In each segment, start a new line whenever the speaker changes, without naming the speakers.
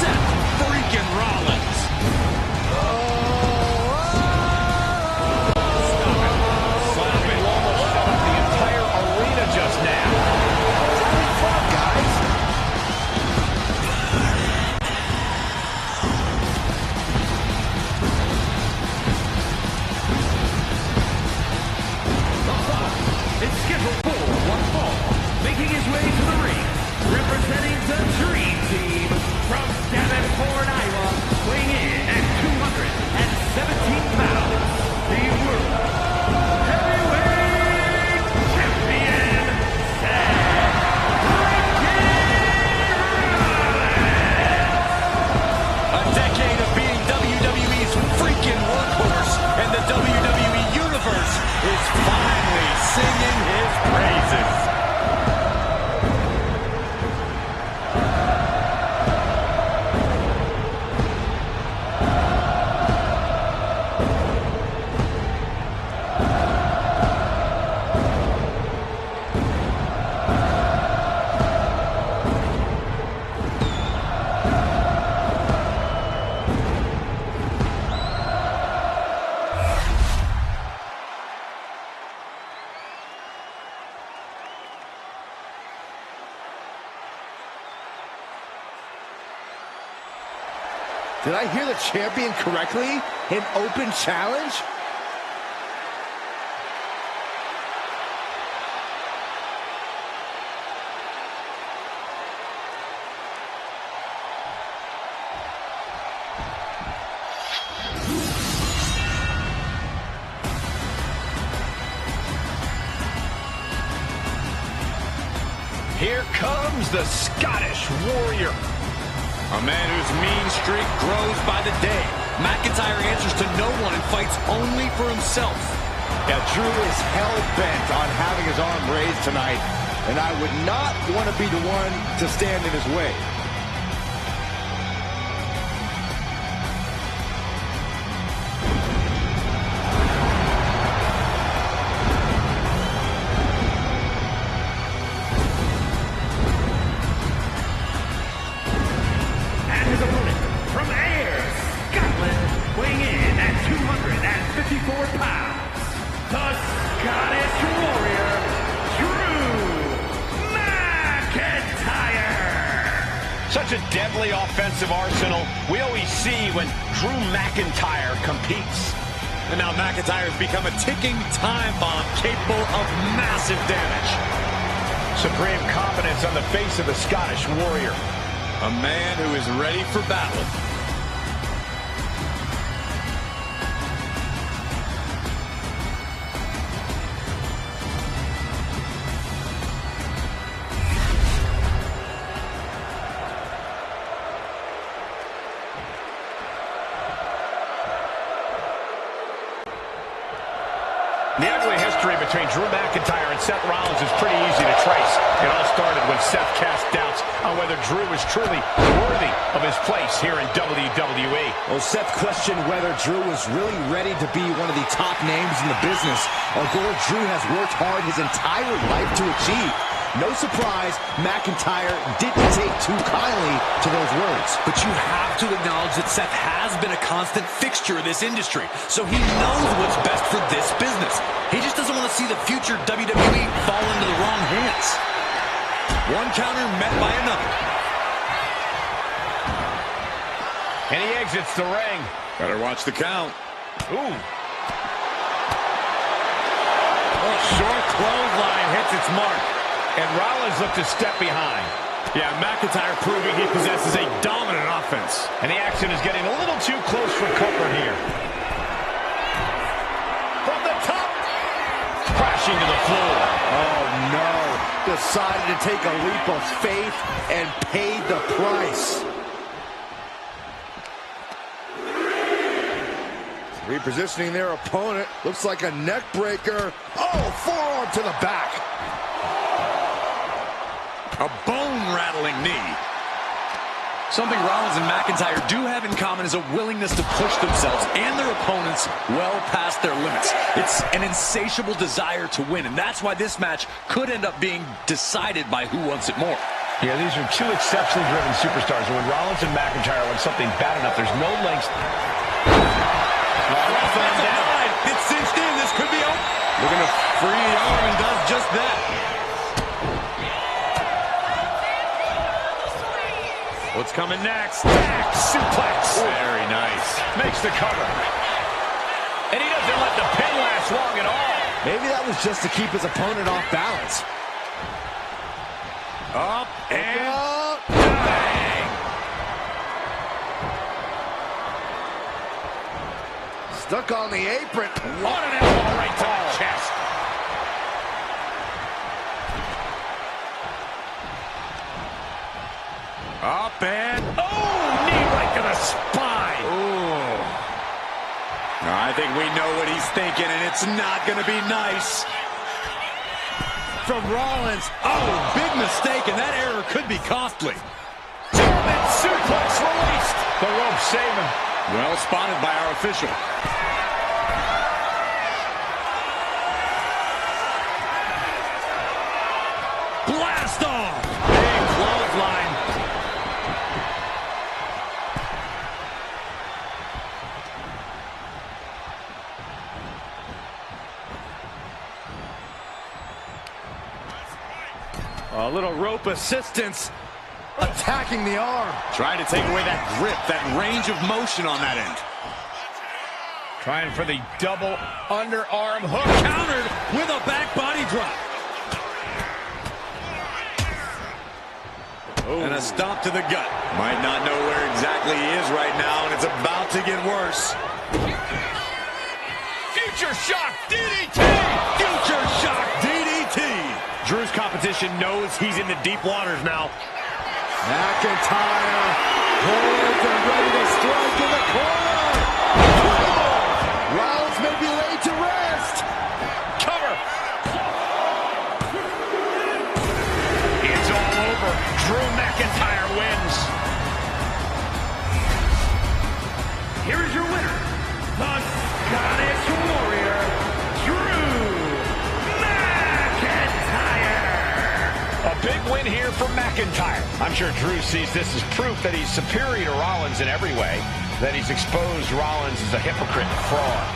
Seth freaking Rollins. Stop it. Slapping almost shut up the entire arena just now.
It's having fun, guys.
It's scheduled for one fall, making his way to the ring, representing the Dream Team from Davenport, Iowa, weighing in at 217 pounds, the World Heavyweight Champion, Seth Rollins.
A decade of being WWE's freaking workhorse, and the WWE Universe is finally singing his praises.
Did I hear the champion correctly? An open challenge?
Here comes the Scottish Warrior. A man whose mean streak grows by the day. McIntyre answers to no one and fights only for himself.
Yeah, Drew is hell-bent on having his arm raised tonight, and I would not want to be the one to stand in his way.
His opponent from Ayr, Scotland, weighing in at 254 pounds, the Scottish Warrior, Drew McIntyre.
Such a deadly offensive arsenal we always see when Drew McIntyre competes. And now McIntyre has become a ticking time bomb capable of massive damage. Supreme confidence on the face of the Scottish Warrior. A man who is ready for battle. The ugly history between Drew McIntyre and Seth Rollins is pretty easy to trace. It all started when Seth cast doubts on whether Drew was truly worthy of his place here in WWE.
Well, Seth questioned whether Drew was really ready to be one of the top names in the business, a goal Drew has worked hard his entire life to achieve. No surprise, McIntyre didn't take too kindly to those words.
But you have to acknowledge that Seth has been a constant fixture in this industry, so he knows what's best for this business. He just doesn't want to see the future WWE fall into the wrong hands. One counter met by another. And he exits the ring. Better watch the count. Ooh. A short clothesline hits its mark. And Rollins looked to step behind. Yeah, McIntyre proving he possesses a dominant offense. And the action is getting a little too close for comfort here. From the top. Crashing to the floor.
Oh, no. Decided to take a leap of faith and paid the price. Repositioning their opponent. Looks like a neck breaker. Oh, forearm to the back.
A bone-rattling knee. Something Rollins and McIntyre do have in common is a willingness to push themselves and their opponents well past their limits. It's an insatiable desire to win, and that's why this match could end up being decided by who wants it more. Yeah, these are two exceptionally driven superstars, and when Rollins and McIntyre want something bad enough, there's no lengths.
That's a line. It's cinched in. This could be over. Looking to free the arm and does just that.
What's coming next? Back suplex. Very nice. Makes the cover. And he doesn't let the pin last long at all.
Maybe that was just to keep his opponent off balance.
Up and
up.
bang.
Stuck on the apron.
What an elbow right to the chest. Up and knee right to the spine.
Ooh.
I think we know what he's thinking, and it's not going to be nice.
From Rollins. Oh, big mistake, and that error could be costly.
German suplex released. The rope save him.
Well spotted by our official.
Blast off. Big clothesline.
A little rope assistance. Attacking the arm.
Trying to take away that grip, that range of motion on that end. Trying for the double underarm hook.
Countered with a back body drop. And a stomp to the gut.
Might not know where exactly he is right now, and it's about to get worse. Future shock DDT!
Future shock DDT.
Drew's competition knows he's in the deep waters now.
McIntyre poised and ready to strike in the corner. Rollins may be laid to rest.
Cover. It's all over. Drew McIntyre wins.
Here is your winner, the Scottish Warrior, Drew McIntyre.
A big win here for McIntyre. I'm sure Drew sees this as proof that he's superior to Rollins in every way, that he's exposed Rollins as a hypocrite and fraud.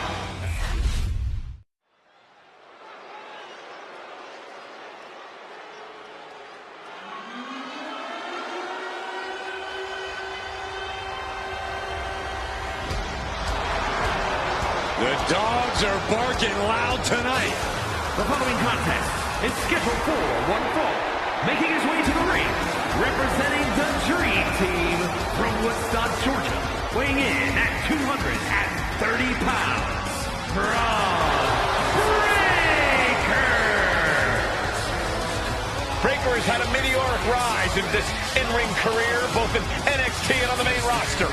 The dogs are barking loud tonight.
The following contest is scheduled for one fall. Making his way to the ring, representing the Dream Team from Woodstock, Georgia, weighing in at 230 pounds, Braun Breaker.
Breaker has had a meteoric rise in this in-ring career, both in NXT and on the main roster.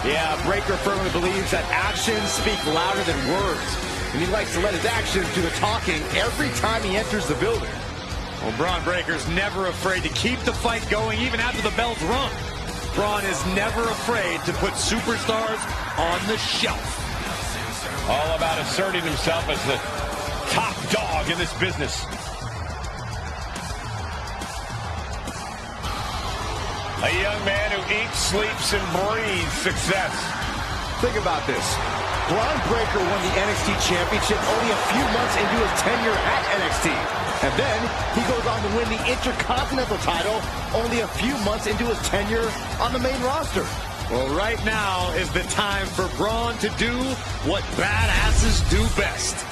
Yeah, Breaker firmly believes that actions speak louder than words. And he likes to let his actions do the talking every time he enters the building.
Well, Braun Breaker's never afraid to keep the fight going even after the bell's rung.
Braun is never afraid to put superstars on the shelf.
All about asserting himself as the top dog in this business. A young man who eats, sleeps, and breathes success.
Think about this. Braun Breaker won the NXT Championship only a few months into his tenure at NXT. And then he goes on to win the Intercontinental title only a few months into his tenure on the main roster.
Well, right now is the time for Braun to do what badasses do best.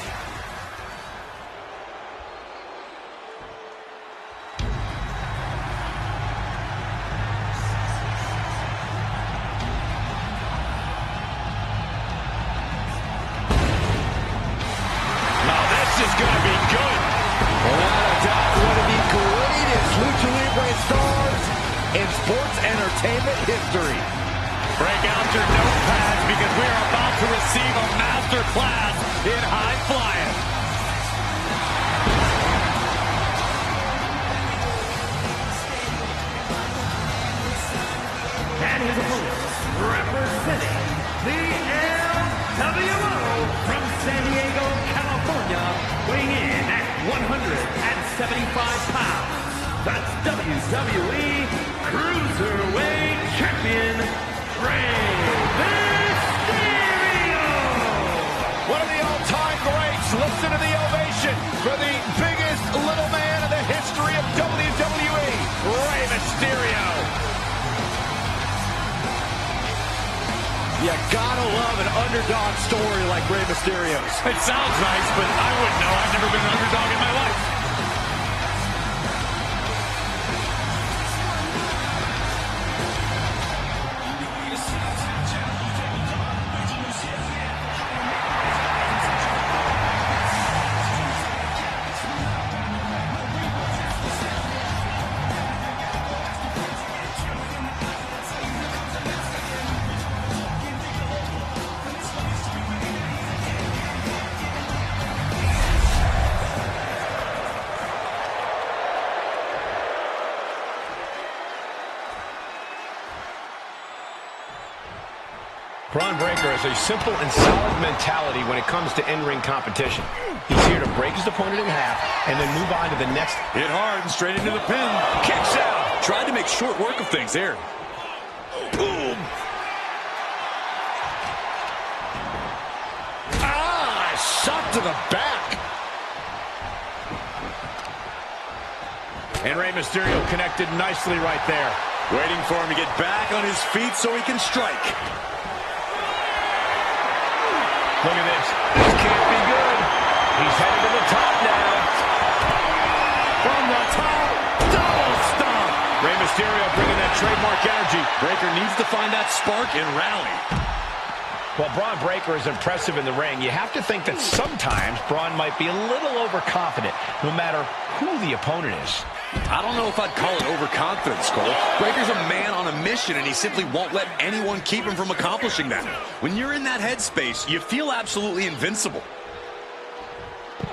Now this is going to be good.
Without a doubt, one of the greatest Lucha Libre stars in sports entertainment history.
Break out your notepads because we are about to receive a master class in high flying.
And his opponent, representing the LWO from San Diego, California, weighing in at 175 pounds, That's WWE Cruiserweight Champion, Rey Mysterio!
One of the all-time greats. Listen to the ovation for the biggest little man in the history of WWE, Rey Mysterio.
You gotta love an underdog story like Rey Mysterio's.
It sounds nice, but I wouldn't know. I've never been an underdog in my life. Braun Breaker has a simple and solid mentality when it comes to in-ring competition. He's here to break his opponent in half and then move on to the next.
Hit hard and straight into the pin.
Kicks out.
Tried to make short work of things there.
Boom. Ah, shot to the back. And Rey Mysterio connected nicely right there.
Waiting for him to get back on his feet so he can strike.
Look at this. This can't be good. He's headed to the top now. From the top, double stomp. Rey Mysterio bringing that trademark energy.
Breaker needs to find that spark and rally.
While Braun Breaker is impressive in the ring, you have to think that sometimes Braun might be a little overconfident, no matter who the opponent is.
I don't know if I'd call it overconfidence, Cole. Breaker's a man on a mission, and he simply won't let anyone keep him from accomplishing that. When you're in that headspace, you feel absolutely invincible.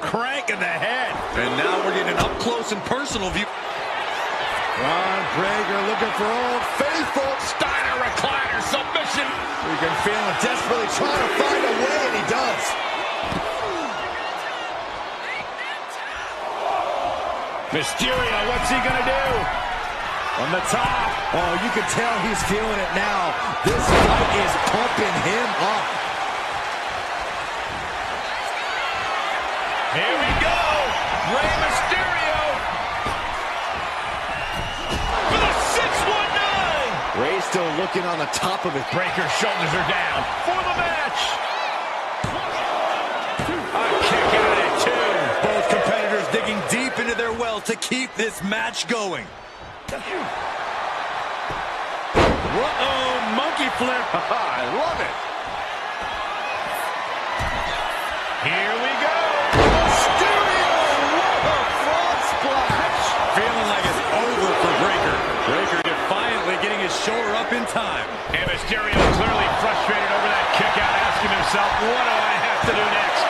Crank in the head.
And now we're getting an up-close and personal view.
Braun Breaker looking for Old Faithful.
Steiner recliner submission.
You can feel him desperately trying to find a way, and he does.
Mysterio, what's he gonna do? From the top.
Oh, you can tell he's feeling it now. This fight is pumping him up.
Here we go. Rey Mysterio. For the 619.
Rey's still looking on the top of it.
Breaker's shoulders are down for the match. A kick out at two.
Both competitors digging deep into their well to keep this match going.
Uh-oh, monkey flip.
I love it.
Here we go.
Mysterio, what a frog splash.
Feeling like it's over for Breaker. Breaker defiantly getting his shoulder up in time.
And Mysterio clearly frustrated over that kick out, asking himself, what do I have to do next?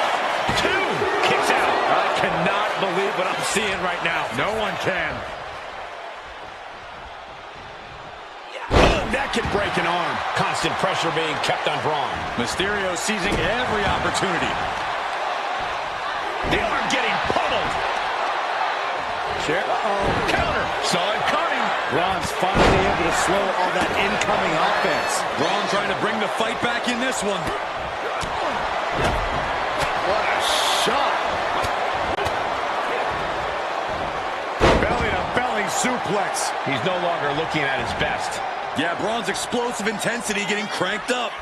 Two kicks out.
I cannot believe what I'm seeing right now.
No one can. Oh, that can break an arm. Constant pressure being kept on Braun.
Mysterio seizing every opportunity.
The arm getting pummeled. Counter. Saw it coming.
Braun's finally able to slow all that incoming offense.
Braun trying to bring the fight back in this one.
What a shot.
Belly-to-belly suplex. He's no longer looking at his best.
Yeah, Braun's explosive intensity getting cranked up.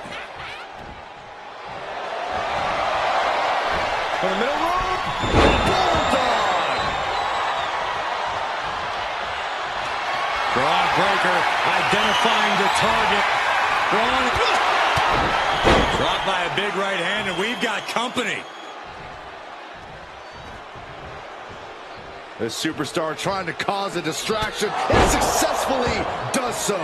For the middle rope. Bulldog.
Braun Breaker identifying the target. Braun dropped by a big right hand, and we've got company.
The superstar trying to cause a distraction and successfully does so.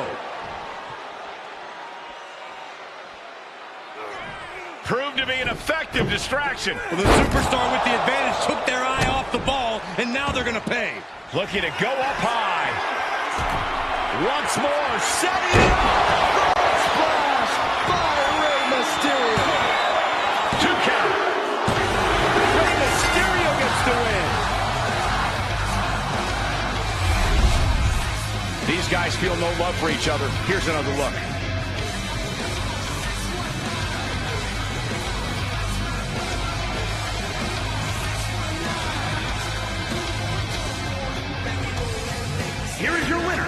Proved to be an effective distraction.
Well, the superstar with the advantage took their eye off the ball, and now they're going to pay.
Looking to go up high.
Once more, setting it up. Splash by Rey Mysterio.
2 count. Rey Mysterio gets the win. guys feel no love for each other. Here's another look.
Here is your winner,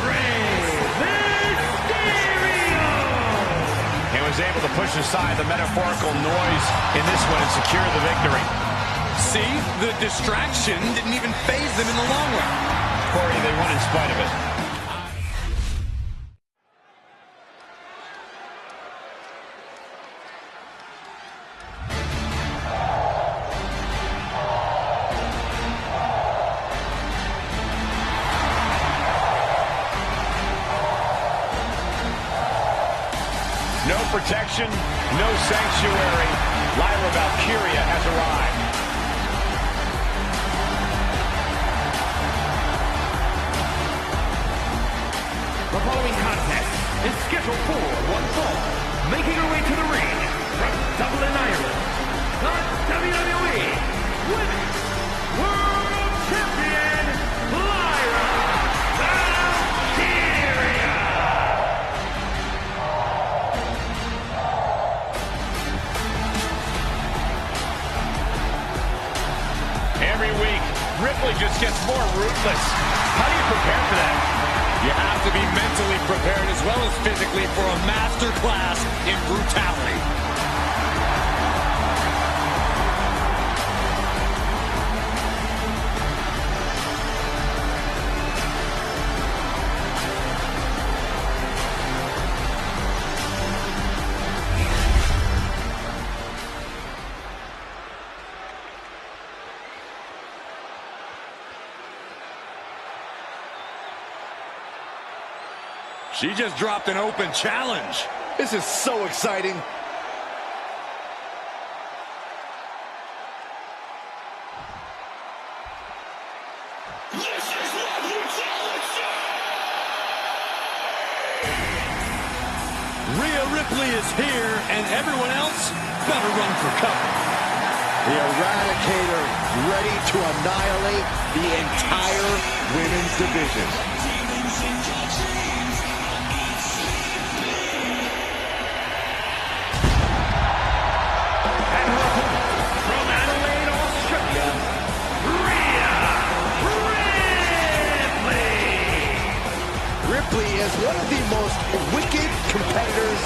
Rey Mysterio!
And was able to push aside the metaphorical noise in this one and secure the victory.
See, the distraction didn't even faze them in the long run.
Corey, they won in spite of it. No protection, no sanctuary. Lyra Valkyria has arrived.
The following contest is scheduled for one fall. Making her way to the ring from Dublin, Ireland, the WWE Women's World Champion, Lyra Valkyria!
Every week, Ripley just gets more ruthless. How do you prepare for that?
You have to be mentally prepared as well as physically for a master class in brutality. She just dropped an open challenge.
This is so exciting.
Rhea Ripley is here, and everyone else better run for cover.
The Eradicator ready to annihilate the entire women's division. Ripley is one of the most wicked competitors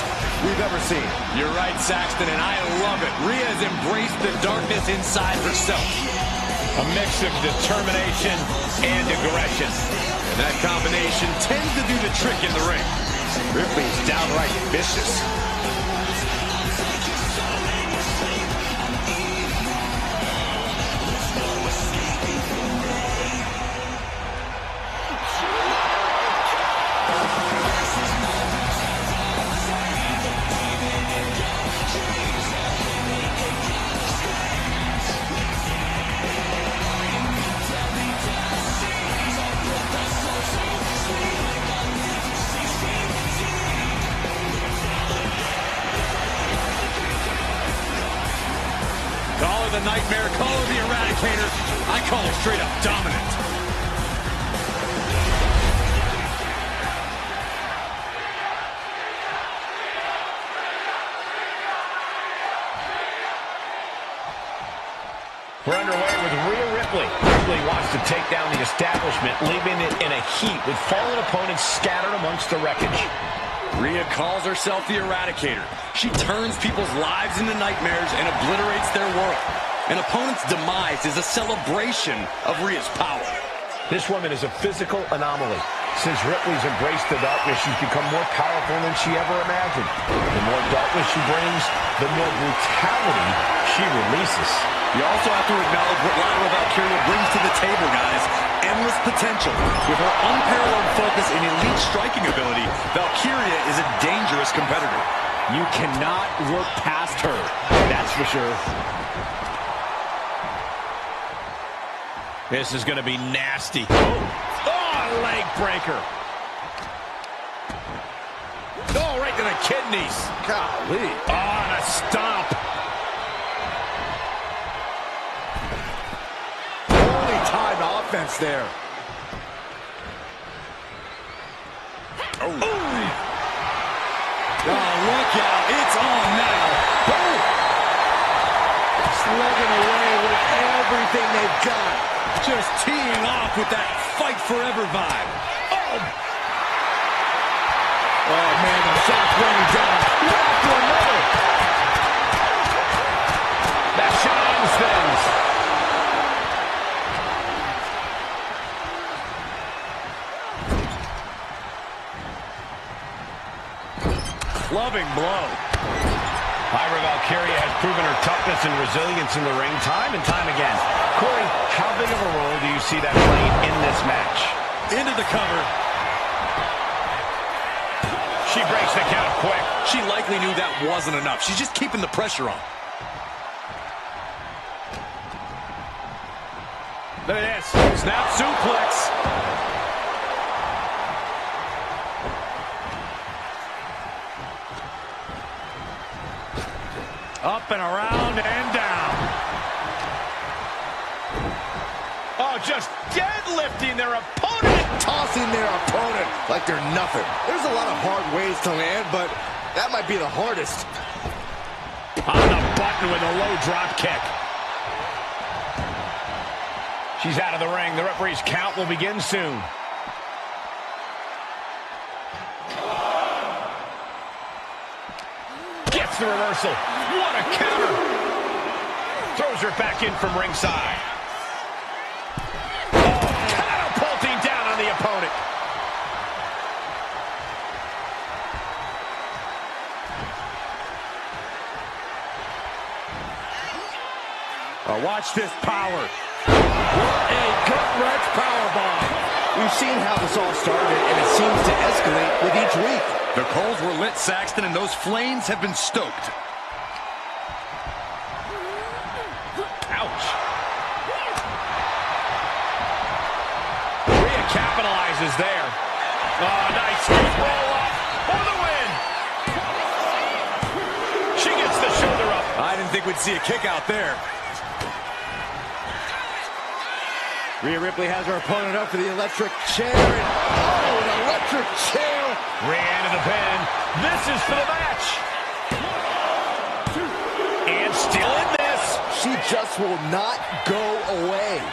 we've ever seen.
You're right, Saxton, and I love it. Rhea has embraced the darkness inside herself.
A mix of determination and aggression.
And that combination tends to do the trick in the ring.
Ripley's downright vicious.
The Nightmare, call her the Eradicator. I call her straight up dominant.
We're underway with Rhea Ripley. Ripley wants to take down the establishment, leaving it in a heap with fallen opponents scattered amongst the wreckage.
Rhea calls herself the Eradicator. She turns people's lives into nightmares and obliterates their world. An opponent's demise is a celebration of Rhea's power.
This woman is a physical anomaly. Since Ripley's embraced the darkness, she's become more powerful than she ever imagined. The more darkness she brings, the more brutality she releases.
You also have to acknowledge what Lyra Valkyria brings to the table, guys. Endless potential. With her unparalleled focus and elite striking ability, Valkyria is a dangerous competitor.
You cannot look past her, that's for sure.
This is going to be nasty. Oh, leg breaker. Oh, right to the kidneys.
Golly.
Oh, and a stomp.
Holy time offense there.
out. It's on now.
Boom! Slugging away with everything they've got.
Just teeing off with that fight forever vibe.
Oh, man, the shot's raining down. One after another.
That shot ends things. Clubbing blow. Ira Valkyria has proven her toughness and resilience in the ring time and time again. Corey, how big of a role do you see that playing in this match?
Into the cover.
She breaks the count quick.
She likely knew that wasn't enough. She's just keeping the pressure on.
Look at this. Snap suplex. Up and around and down. Oh, just deadlifting their opponent.
Tossing their opponent like they're nothing. There's a lot of hard ways to land, but that might be the hardest.
On the button with a low drop kick. She's out of the ring. The referee's count will begin soon. Gets the reversal. What a counter. Throws her back in from ringside. Oh, catapulting down on the opponent. Watch this power. What a gut-wrench powerbomb.
We've seen how this all started, and it seems to escalate with each week.
The coals were lit, Saxton, and those flames have been stoked.
Ouch. Rhea capitalizes there. Oh, nice roll up for the win. She gets the shoulder up.
I didn't think we'd see a kick out there.
Rhea Ripley has her opponent up for the electric chair. Oh, an electric chair.
Rhea into the pin. This is for the match. And still in this.
She just will not go away.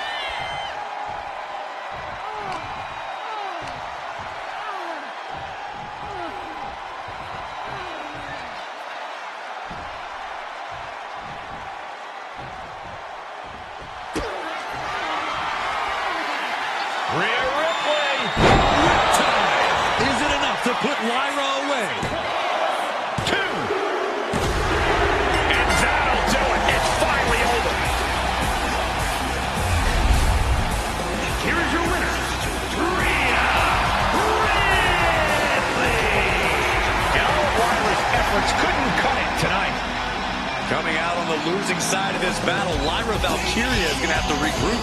Rhea Ripley.
Is it enough to put Lyra away?
2. And that'll do it. It's finally over.
Here is your winner, Rhea Ripley.
And all of Lyra's efforts couldn't cut it tonight.
Coming out on the losing side of this battle, Lyra Valkyria is going to have to regroup.